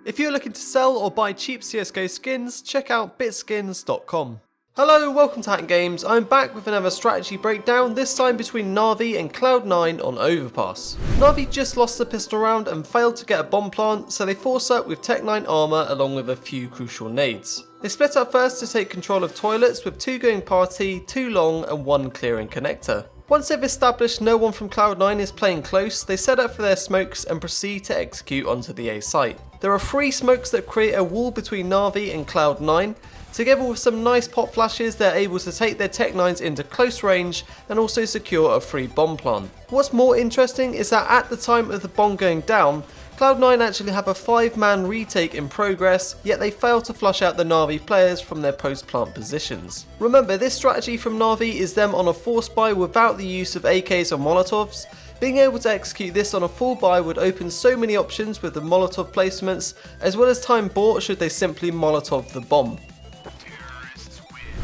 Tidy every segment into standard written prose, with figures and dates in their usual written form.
If you're looking to sell or buy cheap CSGO skins, check out bitskins.com. Hello, welcome to Hatton Games. I'm back with another strategy breakdown, this time between Na'Vi and Cloud9 on Overpass. Na'Vi just lost the pistol round and failed to get a bomb plant, so they force up with Tech 9 armour along with a few crucial nades. They split up first to take control of toilets with 2 going party, 2 long and 1 clearing connector. Once they've established no one from Cloud9 is playing close, they set up for their smokes and proceed to execute onto the A site. There are 3 smokes that create a wall between Na'Vi and Cloud9. Together with some nice pop flashes, they're able to take their Tech 9s into close range and also secure a free bomb plant. What's more interesting is that at the time of the bomb going down, Cloud9 actually have a 5-man retake in progress, yet they fail to flush out the Na'Vi players from their post-plant positions. Remember, this strategy from Na'Vi is them on a force buy without the use of AKs or Molotovs. Being able to execute this on a full buy would open so many options with the Molotov placements, as well as time bought should they simply Molotov the bomb.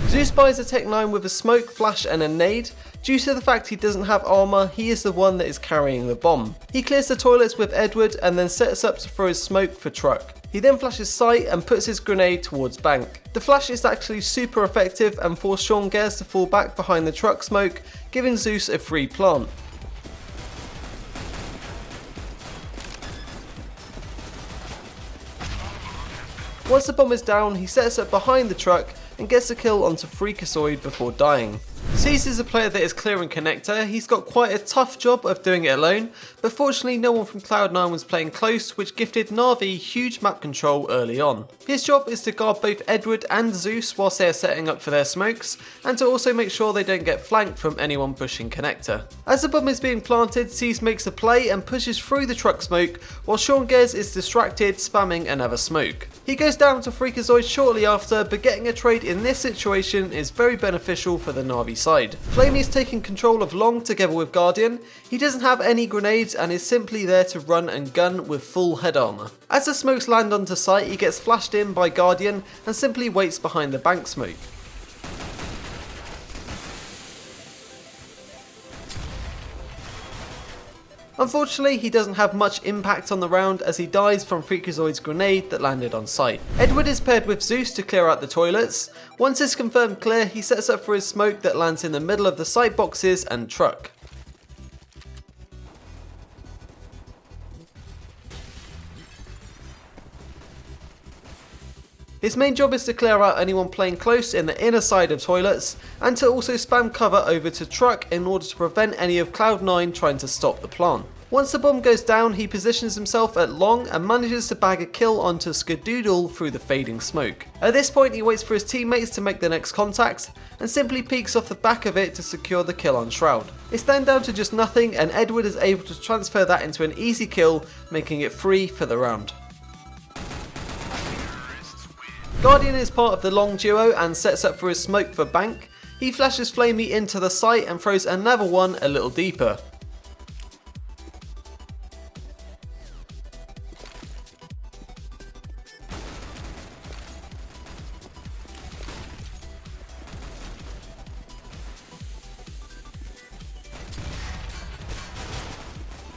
Zeus buys a Tech 9 with a smoke, flash and a nade. Due to the fact he doesn't have armour, he is the one that is carrying the bomb. He clears the toilets with Edward and then sets up to throw his smoke for truck. He then flashes sight and puts his grenade towards bank. The flash is actually super effective and forces Sean Gers to fall back behind the truck smoke, giving Zeus a free plant. Once the bomb is down, he sets up behind the truck and gets a kill onto Freakazoid before dying. Cetus is a player that is clearing connector. He's got quite a tough job of doing it alone, but fortunately no one from Cloud9 was playing close, which gifted Na'Vi huge map control early on. His job is to guard both Edward and Zeus whilst they are setting up for their smokes, and to also make sure they don't get flanked from anyone pushing connector. As the bomb is being planted, Cetus makes a play and pushes through the truck smoke, while Sean Gers is distracted, spamming another smoke. He goes down to Freakazoid shortly after, but getting a trade in this situation is very beneficial for the Na'Vi side. Flamey is taking control of long together with Guardian. He doesn't have any grenades and is simply there to run and gun with full head armour. As the smokes land onto site, he gets flashed in by Guardian and simply waits behind the bank smoke. Unfortunately, he doesn't have much impact on the round as he dies from Freakazoid's grenade that landed on site. Edward is paired with Zeus to clear out the toilets. Once it's confirmed clear, he sets up for his smoke that lands in the middle of the site boxes and truck. His main job is to clear out anyone playing close in the inner side of toilets, and to also spam cover over to truck in order to prevent any of Cloud9 trying to stop the plant. Once the bomb goes down, he positions himself at long and manages to bag a kill onto Skadoodle through the fading smoke. At this point, he waits for his teammates to make the next contact, and simply peeks off the back of it to secure the kill on Shroud. It's then down to just nothing, and Edward is able to transfer that into an easy kill, making it free for the round. Guardian is part of the long duo and sets up for his smoke for bank. He flashes Flamey into the site and throws another one a little deeper.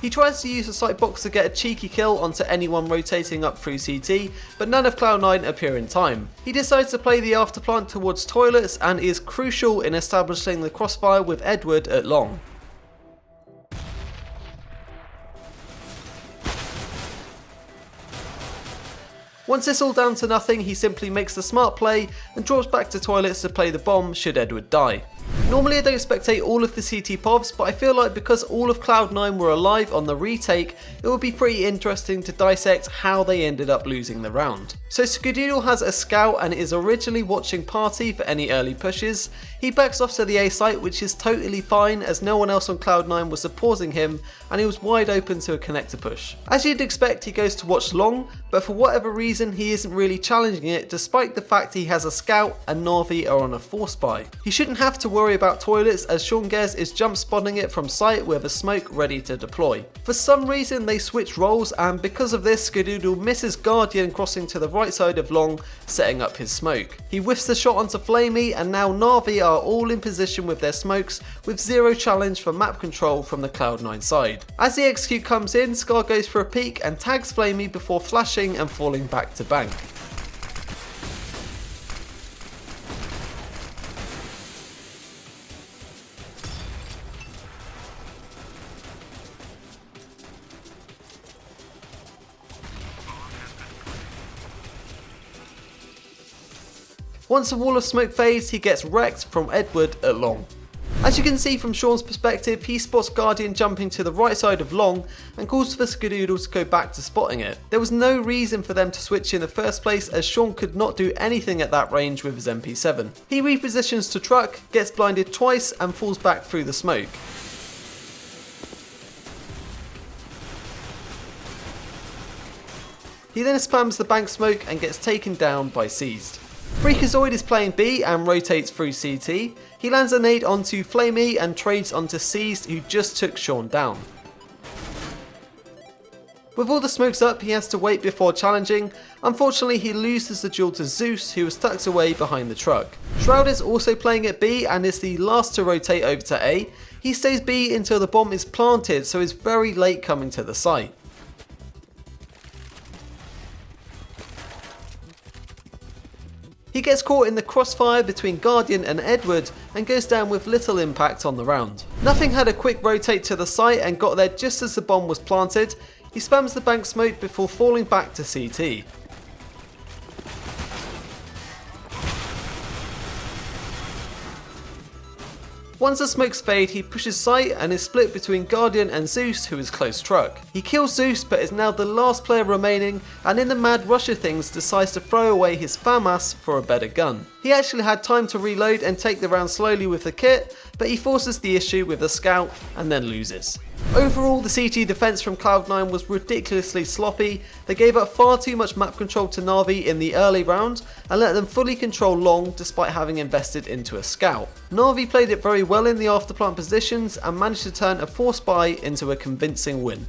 He tries to use the site box to get a cheeky kill onto anyone rotating up through CT, but none of Cloud9 appear in time. He decides to play the afterplant towards toilets and is crucial in establishing the crossfire with Edward at long. Once it's all down to nothing, he simply makes the smart play and draws back to toilets to play the bomb should Edward die. Normally I don't spectate all of the CT povs, but I feel like because all of Cloud9 were alive on the retake, it would be pretty interesting to dissect how they ended up losing the round. So Skadoodle has a scout and is originally watching party for any early pushes. He backs off to the A site, which is totally fine as no one else on Cloud9 was supporting him and he was wide open to a connector push. As you'd expect, he goes to watch long, but for whatever reason he isn't really challenging it despite the fact he has a scout and Na'Vi are on a force buy. He shouldn't have to worry about about toilets as Sean Guess is jump spotting it from sight with a smoke ready to deploy. For some reason they switch roles, and because of this Skadoodle misses Guardian crossing to the right side of Long, setting up his smoke. He whiffs the shot onto Flamey, and now Na'Vi are all in position with their smokes with zero challenge for map control from the Cloud9 side. As the execute comes in, Scar goes for a peek and tags Flamey before flashing and falling back to bank. Once the wall of smoke fades, he gets wrecked from Edward at Long. As you can see from Sean's perspective, he spots Guardian jumping to the right side of Long and calls for Skadoodle to go back to spotting it. There was no reason for them to switch in the first place, as Sean could not do anything at that range with his MP7. He repositions to truck, gets blinded twice and falls back through the smoke. He then spams the bank smoke and gets taken down by Seized. Freakazoid is playing B and rotates through CT. He lands a nade onto Flamey and trades onto Seized, who just took Sean down. With all the smokes up, he has to wait before challenging. Unfortunately, he loses the duel to Zeus, who was tucked away behind the truck. Shroud is also playing at B and is the last to rotate over to A. He stays B until the bomb is planted, so is very late coming to the site. He gets caught in the crossfire between Guardian and Edward and goes down with little impact on the round. Nothing had a quick rotate to the site and got there just as the bomb was planted. He spams the bank smoke before falling back to CT. Once the smokes fade, he pushes site and is split between Guardian and Zeus, who is close truck. He kills Zeus but is now the last player remaining, and in the mad rush of things decides to throw away his FAMAS for a better gun. He actually had time to reload and take the round slowly with the kit, but he forces the issue with the scout and then loses. Overall, the CT defense from Cloud9 was ridiculously sloppy. They gave up far too much map control to Na'Vi in the early round and let them fully control Long despite having invested into a scout. Na'Vi played it very well in the afterplant positions and managed to turn a forced buy into a convincing win.